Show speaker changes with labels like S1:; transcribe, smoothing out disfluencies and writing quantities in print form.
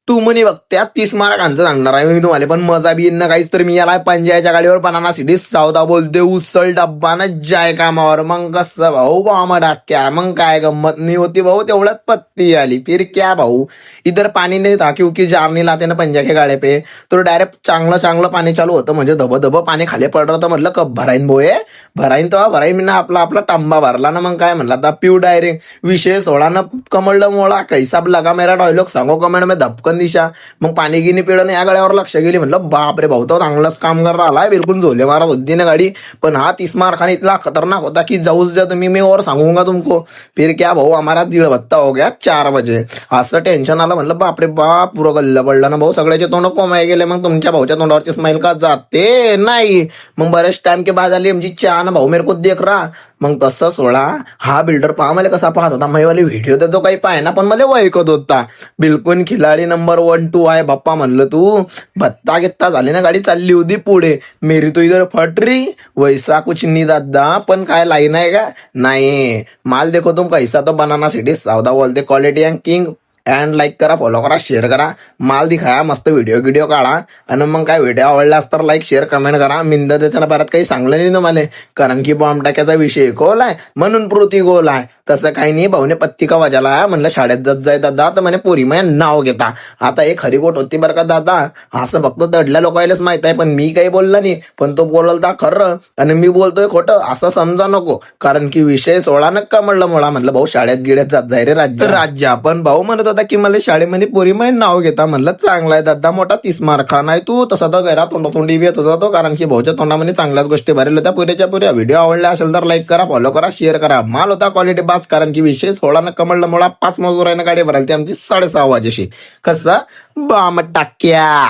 S1: तू म्हणे बघ त्या 30 मार्कांचं सांगणार आहे मी तुम्हाला, पण मजा बी येईन काहीच. तर मी याला पंजाच्या गाडीवर बनाना सिटी सावधा बोलते, उचल डब्बा ना जाय कामावर. मग कसं भाऊ बॉम्ब डाक्या, मग काय गंमत नाही होती भाऊ, तेवढ्यात पत्ती आली. फिर क्या भाऊ, इधर पाणी नाही था क्योंकि जार नहीं लाते ना पंजा के गाड़े पे, तो डायरेक्ट चांगलं चांगलं पाणी चालू होतं, म्हणजे धब धब पाणी खाली पड रहा. तर म्हटलं कब भराईन भोये, भराईन तेव्हा भराईन. मी ना आपला आपला तांबा भरला ना, मग काय म्हणला आता पिऊ डायरेक्ट. विषय सोळा ना कमळलं मोळा, कैसा लगा मेरा डायलॉग सांगो कमेंट में धपकन दिशा. मग पाणी गिनी पिळणं या गाड्यावर लक्ष गेली. म्हटलं बाप रे भाऊ, तो चांगलाच काम कर राहिला, बिलकुल झोले मारत होती ना गाडी. पण हा 30 मार्काने इतना खतरनाक होता की जाऊच द्या तुम्ही, मी और सांगूंगा तुमको. फिर क्या भाऊ, हमारा 1:30 बत्ता हो गया 4 बजे. असं टेन्शन आलं. म्हणलं बापरे बाप, पुरं गल्ला पडला ना भाऊ, सगळ्याचे तोंड कोमाय गेले. मग तुमच्या भाऊच्या तोंडावरची स्माईल का जाते नाही. मग बरेच टाइम के बाद आली आमची चहा ना भाऊ, मेरे को देख रहा. मग तसं सोळा हा बिल्डर पहा मला कसा पाहत होता. माझीवाली व्हिडिओ तर तो काही पाय ना, पण मला ऐकत होता. बिलकुल खिलाडी नंबर 1 2 आहे बाप्पा. म्हणलं तू भत्ता घेत्ता झाली ना, गाडी चालली होती पुढे. मेरी तो इधर फटरी वैसा कुछ नहीं दादा. पण काय लाईन आहे का नाही. माल देखो तुम कैसा, तो बनाना सिटी सावधा बोलते, quality and king. And like करा, फॉलो करा, शेअर करा. माल दिखाया, मस्त व्हिडिओ काढा. आणि मग काय व्हिडिओ आवडलास तर लाईक शेअर कमेंट करा. मिंद त्याच्या बऱ्यात काही सांगलं नाही तुम्हाला, कारण की बॉम्ब टाक्याचा विषय गोल आहे म्हणून पृथ्वी गोल आहे. तसं काही नाही. भाऊने पत्ती का वाजाला, म्हणलं शाळेत जात जाय दादा, तर म्हणे पोरी माझ्या नाव घेता. आता एक खरी गोट होती बरं का दादा, असं फक्त दडल्या लोकायलाच माहित आहे. पण मी काही बोलला नाही, पण तो बोलता खरं आणि मी बोलतोय खोटं असं समजा नको. कारण की विषय सोळा नक्का म्हणलं मोळा. म्हणलं भाऊ शाळेत गिड्यात जात जाय रे राज्य. आपण भाऊ म्हणत होता की मला शाळेमध्ये पोरी माझे नाव घेता. म्हणलं चांगला आहे दादा, मोठा 30 मार्का नाही तू. तसा तर गैरा तोंडी बी येत होता तो, कारण की भाऊच्या तोंडामध्ये चांगल्याच गोष्टी भरेल होत्या पुऱ्याच्या पुऱ्या. व्हिडिओ आवडला असेल तर लाईक करा, फॉलो करा, शेअर करा. माल होता क्वालिटी बास, कारण की विषय सोळा न कमळला मोळा. 5 मजूर आहे ना गाडी भरायला, ती आमची 6:30 वाजेशी. कसा बाम टाक्या.